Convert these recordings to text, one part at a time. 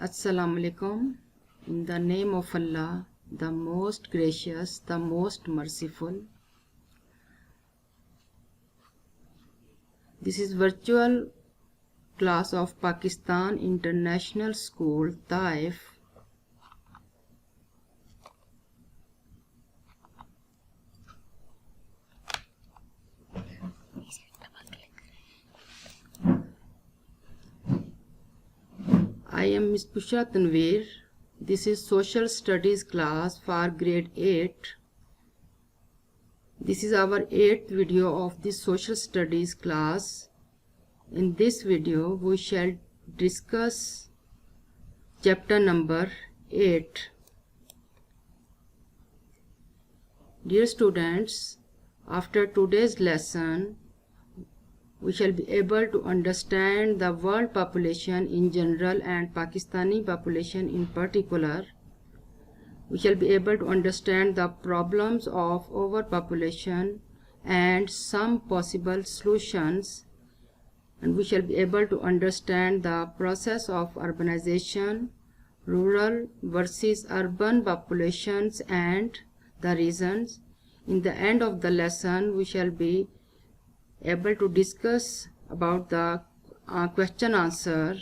Assalamu alaikum. In the name of Allah, the most gracious, the most merciful. This is virtual class of Pakistan International School, Taif. I am Ms. Bushra Tanveer. This is Social Studies class for grade 8. This is our 8th video of this Social Studies class. In this video, we shall discuss chapter number 8. Dear students, after today's lesson, we shall be able to understand the world population in general and Pakistani population in particular. We shall be able to understand the problems of overpopulation and some possible solutions. And we shall be able to understand the process of urbanization, rural versus urban populations and the reasons. In the end of the lesson, we shall be able to discuss about the question answer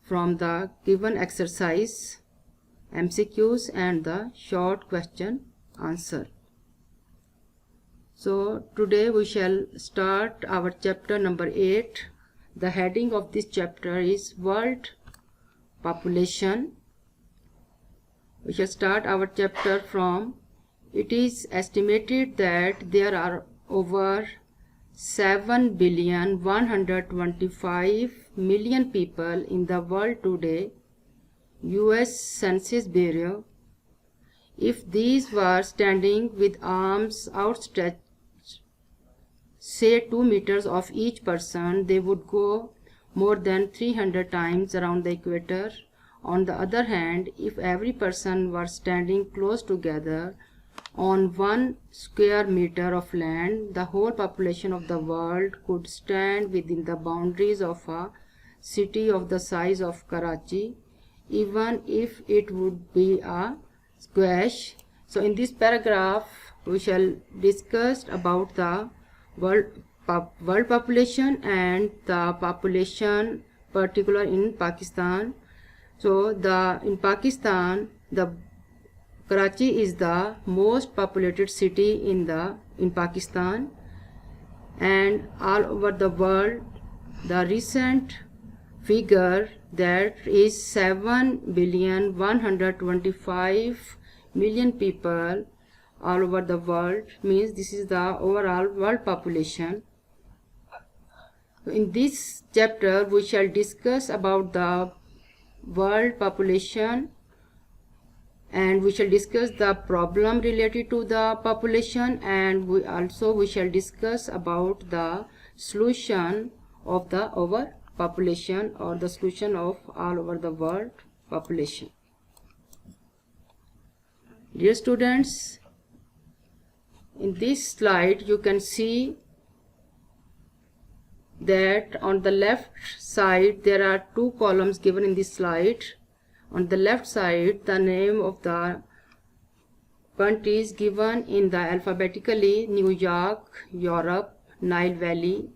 from the given exercise, MCQs and the short question answer. So today we shall start our chapter number 8. The heading of this chapter is World Population. We shall start our chapter from, it is estimated that there are over 7,125,000,000 people in the world today, US Census Bureau. If these were standing with arms outstretched, say 2 meters of each person, they would go more than 300 times around the equator. On the other hand, if every person were standing close together on 1 square meter of land, the whole population of the world could stand within the boundaries of a city of the size of Karachi, even if it would be a squash. So in this paragraph, we shall discuss about the world population and the population particular in Pakistan. So in Pakistan, the Karachi is the most populated city in Pakistan, and all over the world the recent figure that is 7,125,000,000 people all over the world, means this is the overall world population. In this chapter we shall discuss about the world population, and we shall discuss the problem related to the population, and we shall discuss about the solution of the overpopulation or the solution of all over the world population. Dear students, in this slide you can see that on the left side there are 2 columns given in this slide. On the left side, the name of the country is given in the alphabetically: New York, Europe, Nile Valley,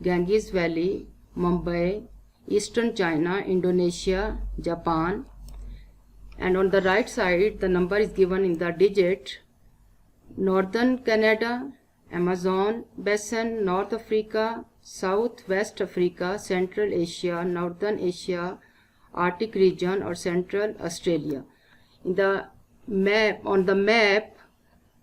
Ganges Valley, Mumbai, Eastern China, Indonesia, Japan. And on the right side, the number is given in the digit: Northern Canada, Amazon Basin, North Africa, Southwest Africa, Central Asia, Northern Asia, Arctic region or Central Australia. In the map, on the map,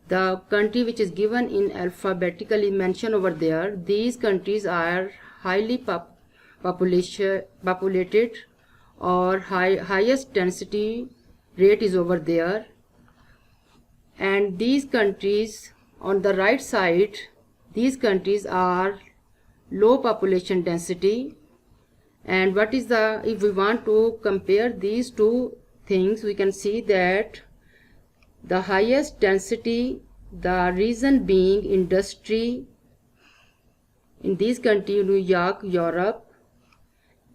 the country which is given in alphabetically mentioned over there, these countries are highly populated or highest density rate is over there. And these countries on the right side, these countries are low population density. And what is if we want to compare these two things, we can see that the highest density, the reason being industry in these countries, New York, Europe,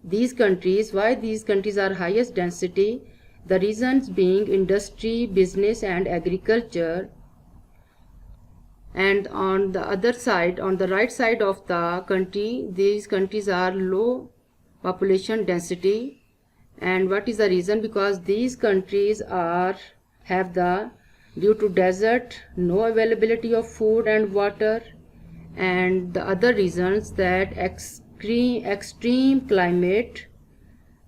these countries. Why these countries are highest density? The reasons being industry, business and agriculture. And on the other side, on the right side of the country, these countries are low population density. And what is the reason? Because these countries have due to desert, no availability of food and water, and the other reasons that extreme climate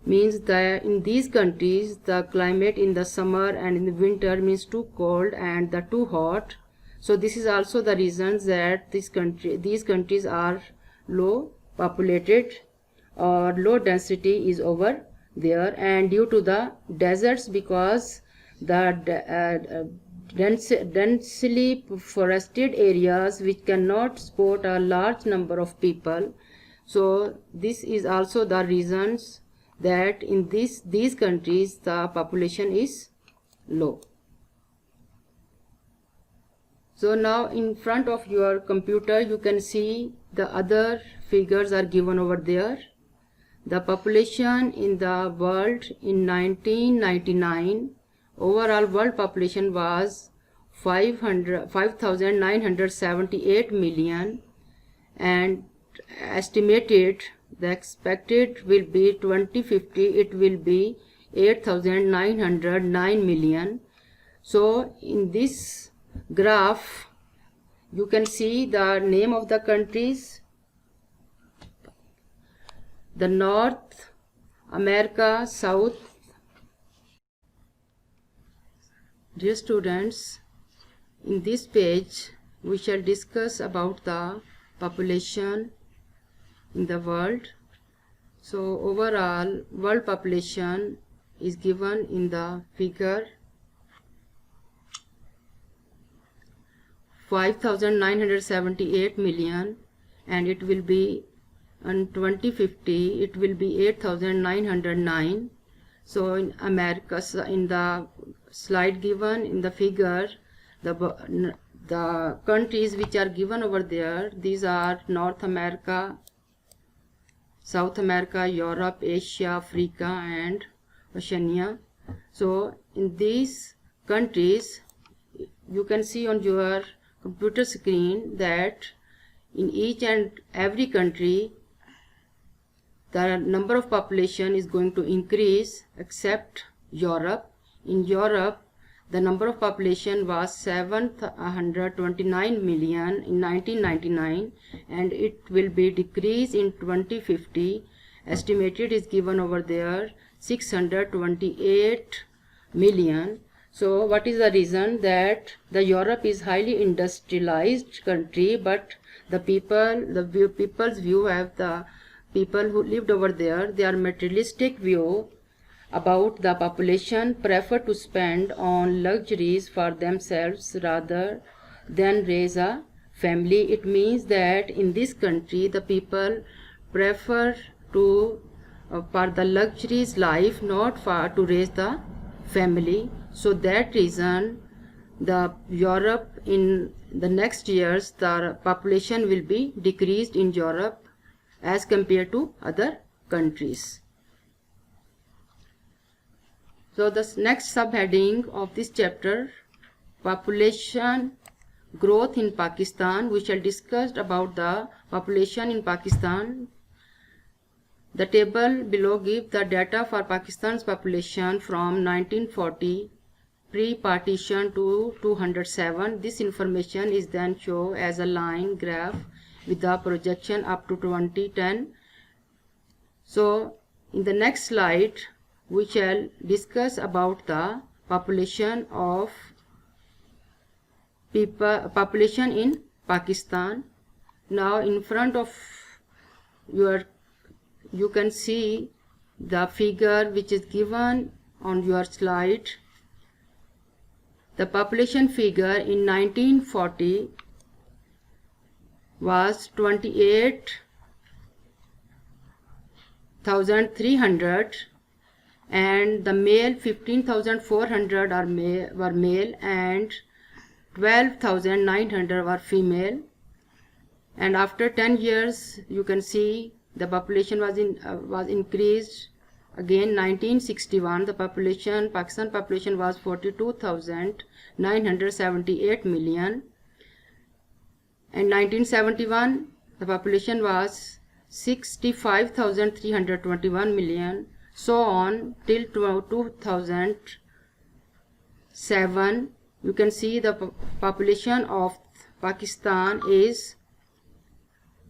means that in these countries the climate in the summer and in the winter means too cold and too hot. So this is also the reasons that these countries are low populated or low density is over there. And due to the deserts, because the densely forested areas which cannot support a large number of people. So this is also the reasons that in these countries the population is low. So now in front of your computer you can see the other figures are given over there. The population in the world in 1999, overall world population was 5,978 million, and estimated the expected will be 2050 it will be 8,909 million. So in this graph you can see the name of the countries. The North America, South. Dear students, in this page we shall discuss about the population in the world. So overall world population is given in the figure 5,978 million, and it will be on 2050 it will be 8,909. So in America, in the slide given in the figure, the countries which are given over there, these are North America, South America, Europe, Asia, Africa and Oceania. So in these countries you can see on your computer screen that in each and every country the number of population is going to increase except Europe. In Europe the number of population was 729 million in 1999, and it will be decreased in 2050. Estimated is given over there 628 million. So what is the reason? That the Europe is highly industrialized country, but the people's view have the people who lived over there, their materialistic view about the population prefer to spend on luxuries for themselves rather than raise a family. It means that in this country the people prefer to for the luxuries life, not for to raise the family. So that reason the Europe in the next years the population will be decreased in Europe as compared to other countries. So the next subheading of this chapter, population growth in Pakistan. We shall discuss about the population in Pakistan. The table below gives the data for Pakistan's population from 1940 pre-partition to 207. This information is then shown as a line graph with the projection up to 2010. So in the next slide we shall discuss about the population in Pakistan. Now in front of you can see the figure which is given on your slide. The population figure in 1940 was 28,300, and the male 15,400 were male and 12,900 were female. And after 10 years you can see the population was increased. Again, 1961, the Pakistan population was 42,978 million. And 1971, the population was 65,321 million. So on till 2007, you can see the population of Pakistan is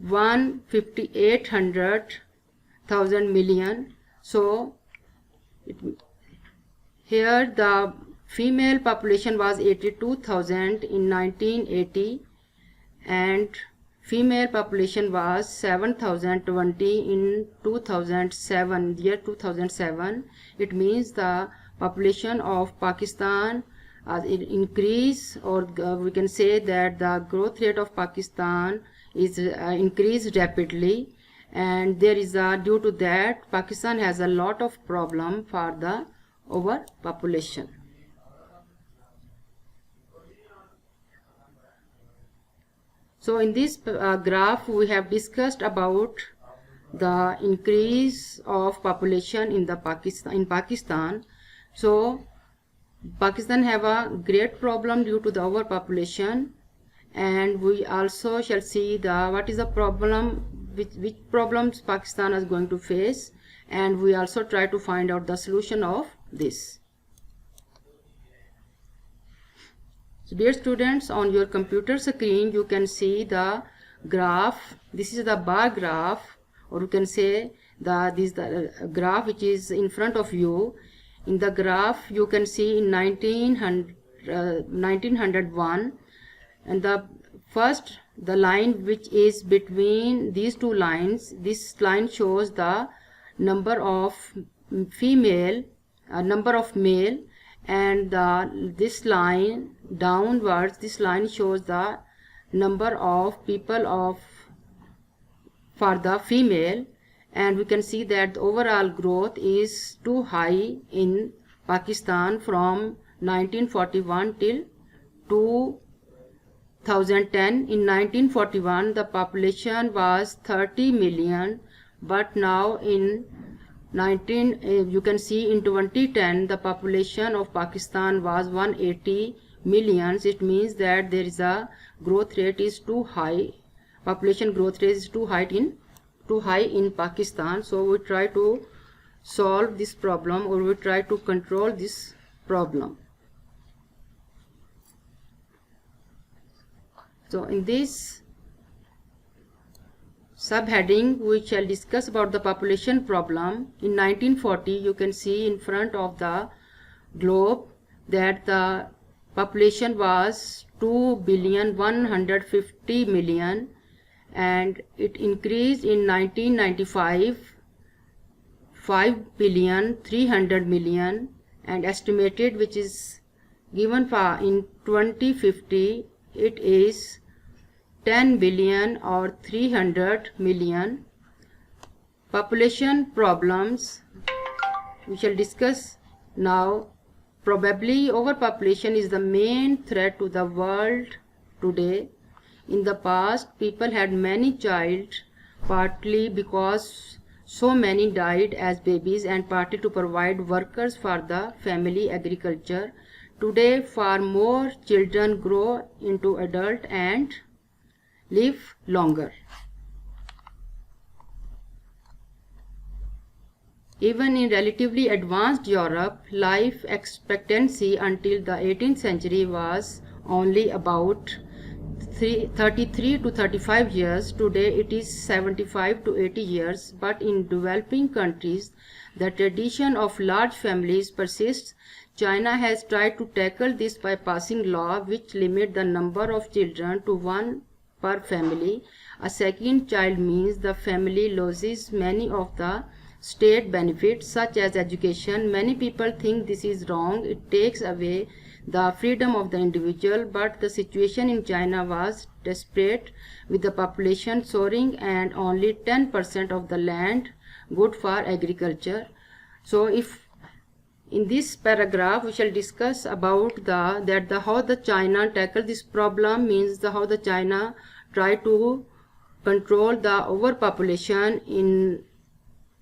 1,800,000 million. So here the female population was 82,000 in 1980 and female population was 7,020 in 2007, year 2007. It means the population of Pakistan increase, or we can say that the growth rate of Pakistan is increased rapidly, and there is due to that Pakistan has a lot of problem for the overpopulation. So in this graph we have discussed about the increase of population in Pakistan. So Pakistan have a great problem due to the overpopulation, and we also shall see what is the problem, which problems Pakistan is going to face, and we also try to find out the solution of this. So dear students, on your computer screen you can see the graph. This is the bar graph, or you can say the graph which is in front of you. In the graph you can see in 1901, and the line which is between these two lines, this line shows the number of female, number of male, and this line downwards, this line shows the number of people for the female. And we can see that the overall growth is too high in Pakistan from 1941 till 2010. In 1941 the population was 30 million, but now in you can see in 2010 the population of Pakistan was 180 million. It means that there is a growth rate is too high, population growth rate is too high in Pakistan. So we try to solve this problem, or we try to control this problem. So in this subheading we shall discuss about the population problem. In 1940 you can see in front of the globe that the population was 2,150,000,000, and it increased in 1995 5,300,000,000, and estimated, which is given for in 2050, it is 10 billion or 300 million. Population problems we shall discuss now. Probably overpopulation is the main threat to the world today. In the past, people had many children, partly because so many died as babies, and partly to provide workers for the family agriculture. Today, far more children grow into adult and live longer. Even in relatively advanced Europe, life expectancy until the 18th century was only about 33 to 35 years. Today it is 75 to 80 years. But in developing countries, the tradition of large families persists. China has tried to tackle this by passing law which limit the number of children to one per family. A second child means the family loses many of the state benefits such as education. Many people think this is wrong. It takes away the freedom of the individual, but the situation in China was desperate, with the population soaring and only 10% of the land good for agriculture. So if in this paragraph we shall discuss about how the China tackle this problem, means how the China try to control the overpopulation in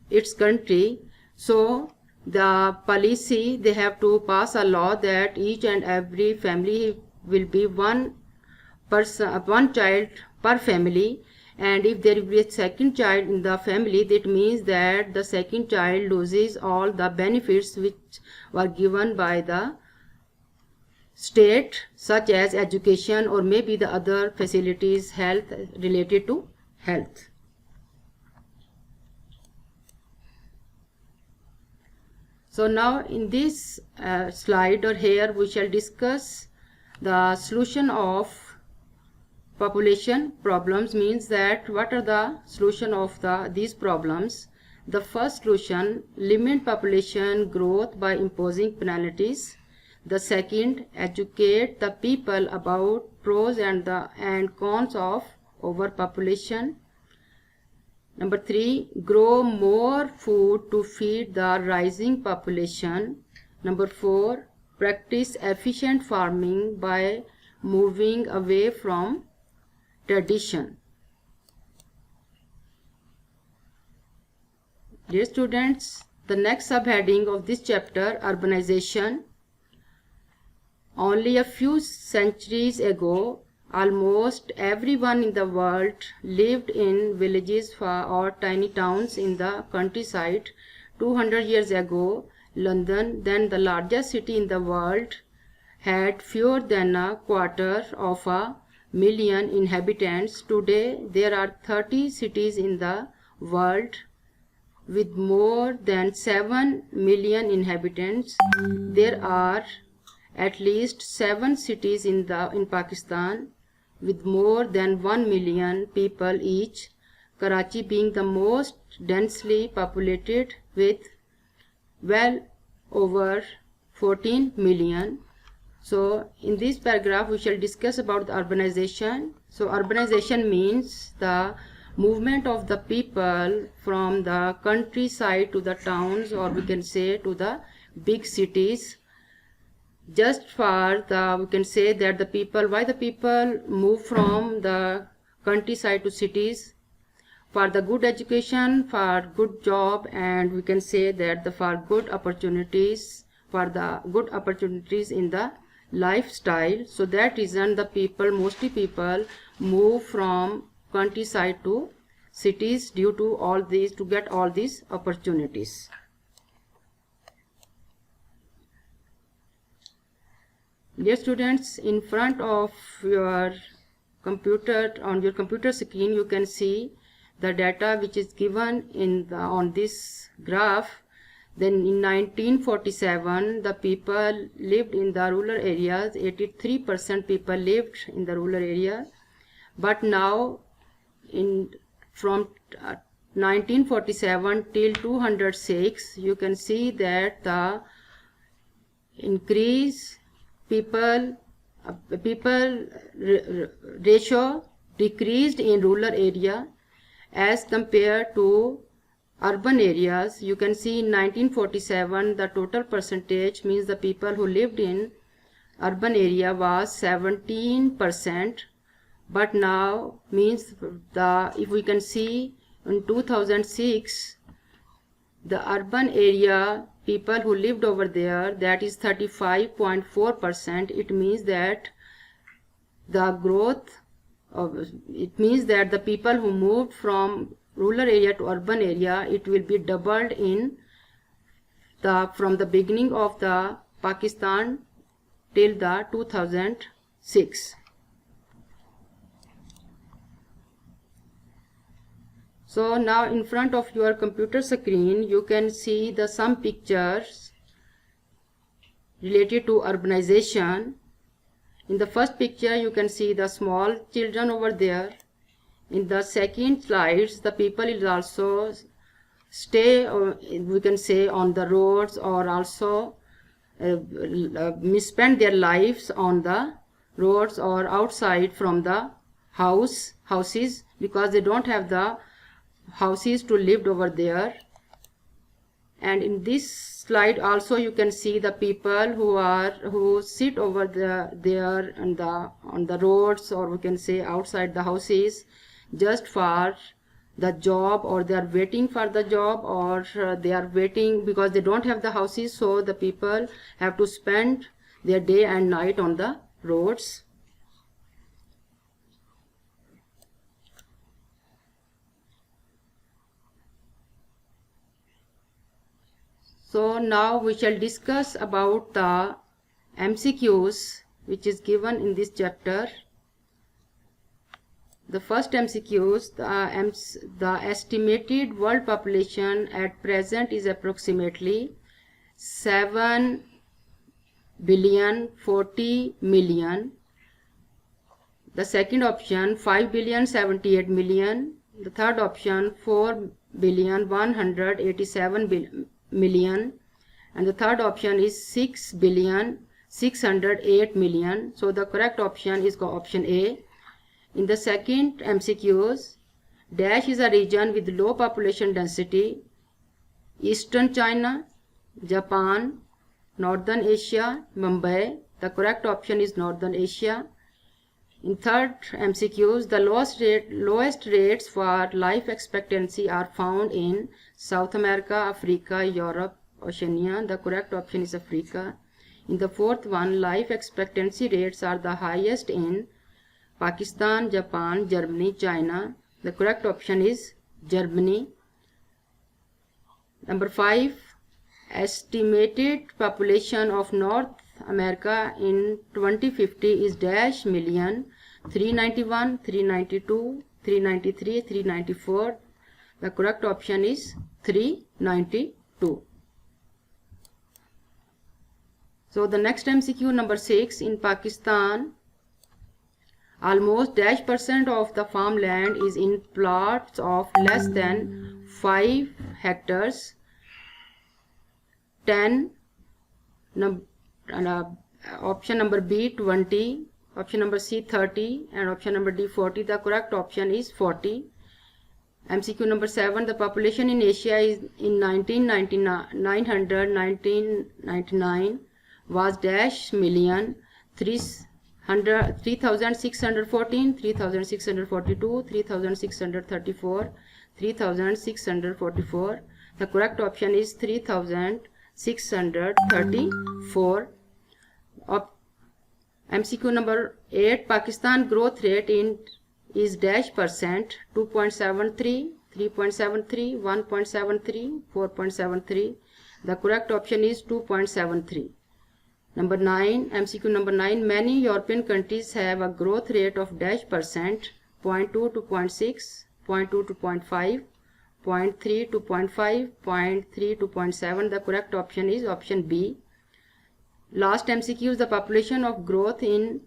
its country. So the policy, they have to pass a law that each and every family will be one child per family, and if there will be a second child in the family, that means that the second child loses all the benefits which were given by the state, such as education or maybe the other facilities health related to health. So now in this slide or here we shall discuss the solution of population problems, means that what are the solution of these problems. The first solution, limit population growth by imposing penalties. The second, educate the people about pros and cons of overpopulation. Number 3, grow more food to feed the rising population. Number 4, practice efficient farming by moving away from tradition. Dear students, the next subheading of this chapter, urbanization. Only a few centuries ago, almost everyone in the world lived in villages or tiny towns in the countryside. 200 years ago, London, then the largest city in the world, had fewer than a quarter of a million inhabitants. Today, there are 30 cities in the world with more than 7 million inhabitants. There are at least 7 cities in Pakistan with more than 1 million people each, Karachi being the most densely populated with well over 14 million. So in this paragraph we shall discuss about the urbanization. So urbanization means the movement of the people from the countryside to the towns, or we can say to the big cities. Just for we can say that the people, why the people move from the countryside to cities? For the good education, for good job, and we can say that for good opportunities, for the good opportunities in the lifestyle. So that reason mostly people move from countryside to cities due to all these, to get all these opportunities. Dear students, in front of your computer, on your computer screen, you can see the data which is given on this graph. Then in 1947, the people lived in the rural areas. 83% people lived in the rural area. But now, from 1947 till 206, you can see that the increase people ratio decreased in rural area as compared to urban areas. You can see in 1947 the total percentage, means the people who lived in urban area was 17%, but now means if we can see in 2006 the urban area people who lived over there, that is 35.4%. It means that the growth of, it means that the people who moved from rural area to urban area, it will be doubled from the beginning of the Pakistan till the 2006. So now in front of your computer screen you can see some pictures related to urbanization. In the first picture you can see the small children over there. In the second slides, the people is also stay, we can say, on the roads, or also spend their lives on the roads or outside from the houses, because they don't have the houses to live over there. And in this slide also you can see the people who sit over there on the roads, or we can say outside the houses. just for the job, or they are waiting for the job, or they are waiting because they don't have the houses, so the people have to spend their day and night on the roads. So now we shall discuss about the MCQs which is given in this chapter. The first MCQs, the estimated world population at present is approximately 7,040,000,000. The second option 5,078,000,000. The third option 4,187,000,000. And the third option is 6,608,000,000. So the correct option is option A. In the second MCQs, dash is a region with low population density: Eastern China, Japan, Northern Asia, Mumbai. The correct option is Northern Asia. In third MCQs, the lowest rates for life expectancy are found in South America, Africa, Europe, Oceania. The correct option is Africa. In the fourth one, life expectancy rates are the highest in Pakistan, Japan, Germany, China. The correct option is Germany. Number 5, estimated population of North America in 2050 is dash million: 391, 392, 393, 394. The correct option is 392. So the next MCQ, number 6, in Pakistan, almost dash % of the farmland is in plots of less than 5 hectares. 10. Option number B 20, option number C 30, and option number D 40. The correct option is 40. MCQ number 7, the population in Asia is in 1999 was dash million: 3,614, 3,642, 3,634, 3,644. The correct option is 3,634. MCQ number 8, Pakistan growth rate is dash %: 2.73, 3.73, 1.73, 4.73. The correct option is 2.73. Number 9, MCQ number 9, many European countries have a growth rate of dash %: 0.2 to 0.6, 0.2 to 0.5, 0.3 to 0.5, 0.3 to 0.7. The correct option is option B. Last MCQ is the population of growth in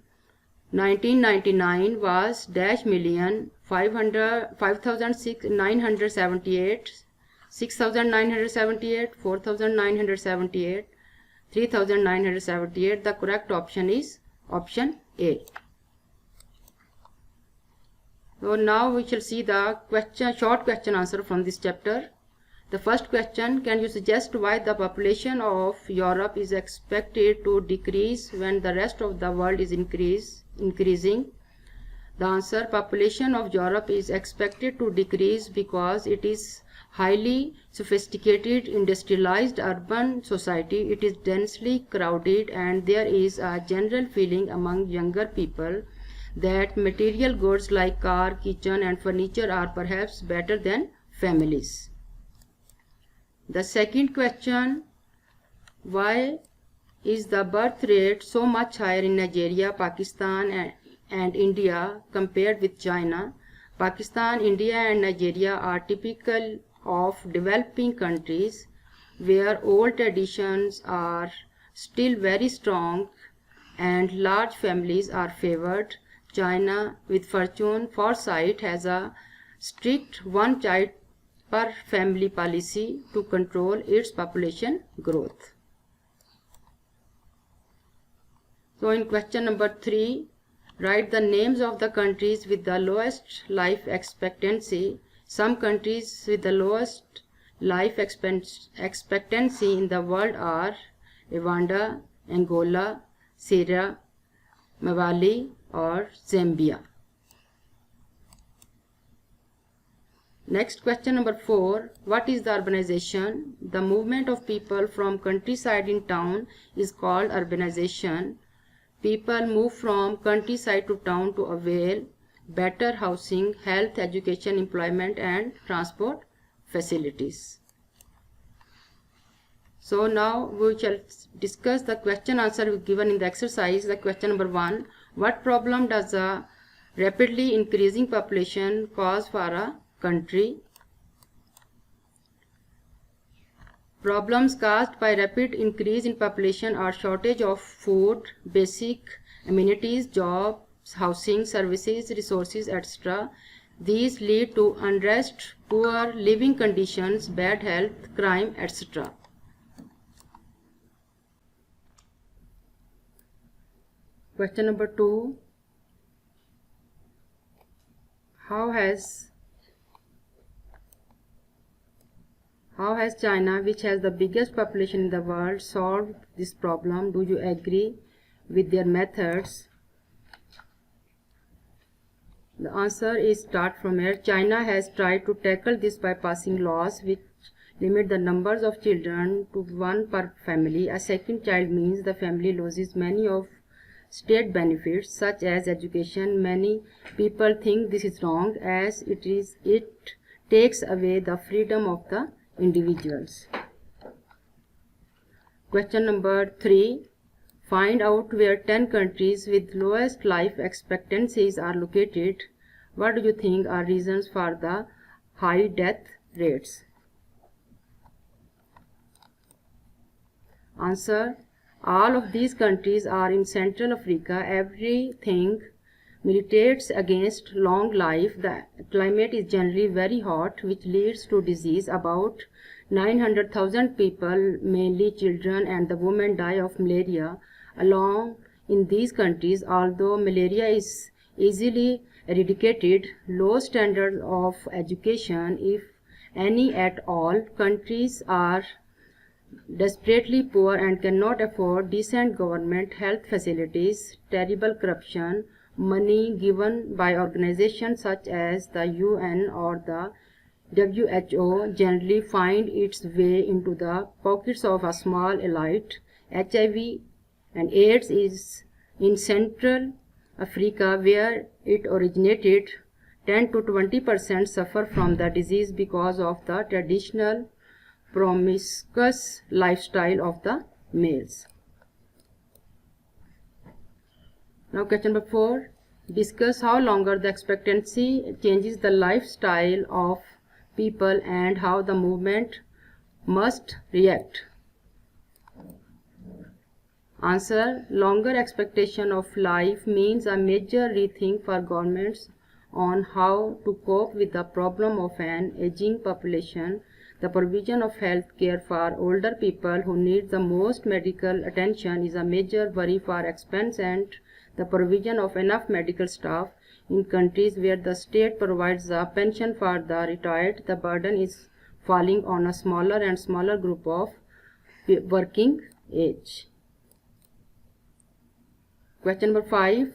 1999 was dash million: 5,978, 6,978, 4,978, 3,978. The correct option is option A. So now we shall see the short question answer from this chapter. The first question, can you suggest why the population of Europe is expected to decrease when the rest of the world is increasing? The answer, population of Europe is expected to decrease because it is highly sophisticated, industrialized urban society. It is densely crowded, and there is a general feeling among younger people that material goods like car, kitchen and furniture are perhaps better than families. The second question, why is the birth rate so much higher in Nigeria, Pakistan and India compared with China? Pakistan, India and Nigeria are typical of developing countries where old traditions are still very strong and large families are favored. China, with foresight, has a strict one child per family policy to control its population growth. So in question number 3, write the names of the countries with the lowest life expectancy. Some countries with the lowest life expectancy in the world are Rwanda, Angola, Sierra Leone or Zambia. Next, question number 4. What is the urbanization? The movement of people from countryside in town is called urbanization. People move from countryside to town to avail better housing, health, education, employment, and transport facilities. So now we shall discuss the question answer given in the exercise. The question number 1. What problem does a rapidly increasing population cause for a country? Problems caused by rapid increase in population are shortage of food, basic amenities, jobs, housing, services, resources, etc. These lead to unrest, poor living conditions, bad health, crime, etc. Question number 2. How has China, which has the biggest population in the world, solved this problem? Do you agree with their methods? The answer is start from here. China has tried to tackle this by passing laws which limit the numbers of children to 1 per family. A second child means the family loses many of state benefits such as education. Many people think this is wrong as it takes away the freedom of the individuals. Question number 3. Find out where 10 countries with lowest life expectancies are located. What do you think are reasons for the high death rates? Answer. All of these countries are in Central Africa. Everything militates against long life. The climate is generally very hot, which leads to disease. About 900,000 people, mainly children and the women, die of malaria along in these countries. Although malaria is easily eradicated, low standards of education, if any at all, countries are desperately poor and cannot afford decent government health facilities, terrible corruption, money given by organizations such as the UN or the WHO generally find its way into the pockets of a small elite. HIV and AIDS is in Central Africa, where it originated. 10 to 20% suffer from the disease because of the traditional promiscuous lifestyle of the males. Now question number 4. Discuss how longer the expectancy changes the lifestyle of people and how the movement must react. Answer. Longer expectation of life means a major rethink for governments on how to cope with the problem of an aging population. The provision of health care for older people who need the most medical attention is a major worry for expense, and the provision of enough medical staff in countries where the state provides a pension for the retired, the burden is falling on a smaller and smaller group of working age. Question number 5.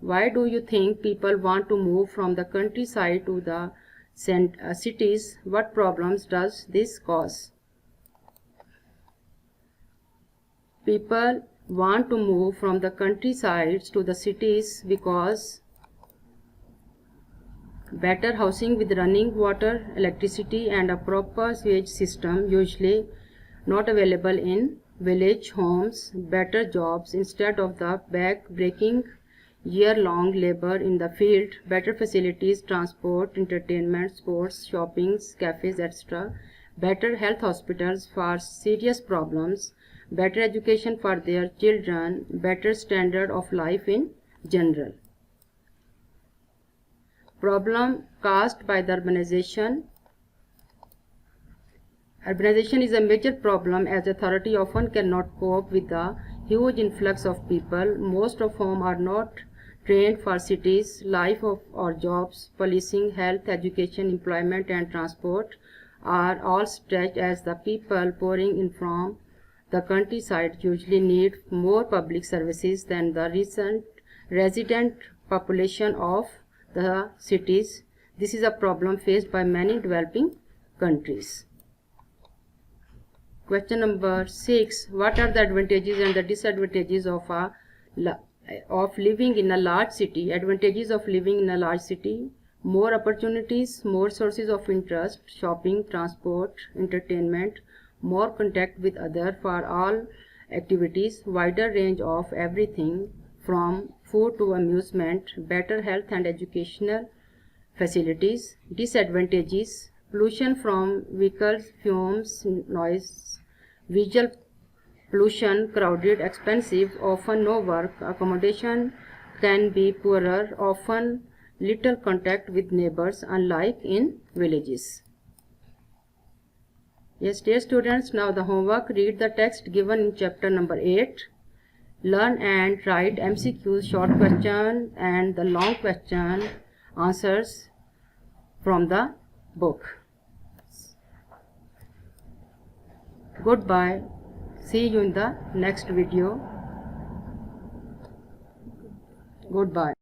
Why do you think people want to move from the countryside to the cities? What problems does this cause? People want to move from the countrysides to the cities because better housing with running water, electricity, and a proper sewage system, usually not available in village homes, better jobs instead of the back-breaking year-long labor in the field, better facilities, transport, entertainment, sports, shopping, cafes, etc., better health hospitals for serious problems, better education for their children, better standard of life in general. Problem caused by the urbanization. Urbanization is a major problem as authority often cannot cope with the huge influx of people, most of whom are not trained for cities, life or jobs. Policing, health, education, employment, and transport are all stretched as the people pouring in from the countryside usually need more public services than the resident population of the cities. This is a problem faced by many developing countries. Question number 6. What are the advantages and the disadvantages of living in a large city? Advantages of living in a large city: more opportunities, more sources of interest, shopping, transport, entertainment, more contact with others for all activities, wider range of everything from food to amusement, better health and educational facilities. Disadvantages: pollution from vehicles, fumes, noise, visual pollution, crowded, expensive, often no work, accommodation can be poorer, often little contact with neighbors, unlike in villages. Yes, dear students, now the homework: read the text given in chapter number 8. Learn and write MCQs, short question and the long question answers from the book. Goodbye. See you in the next video. Goodbye.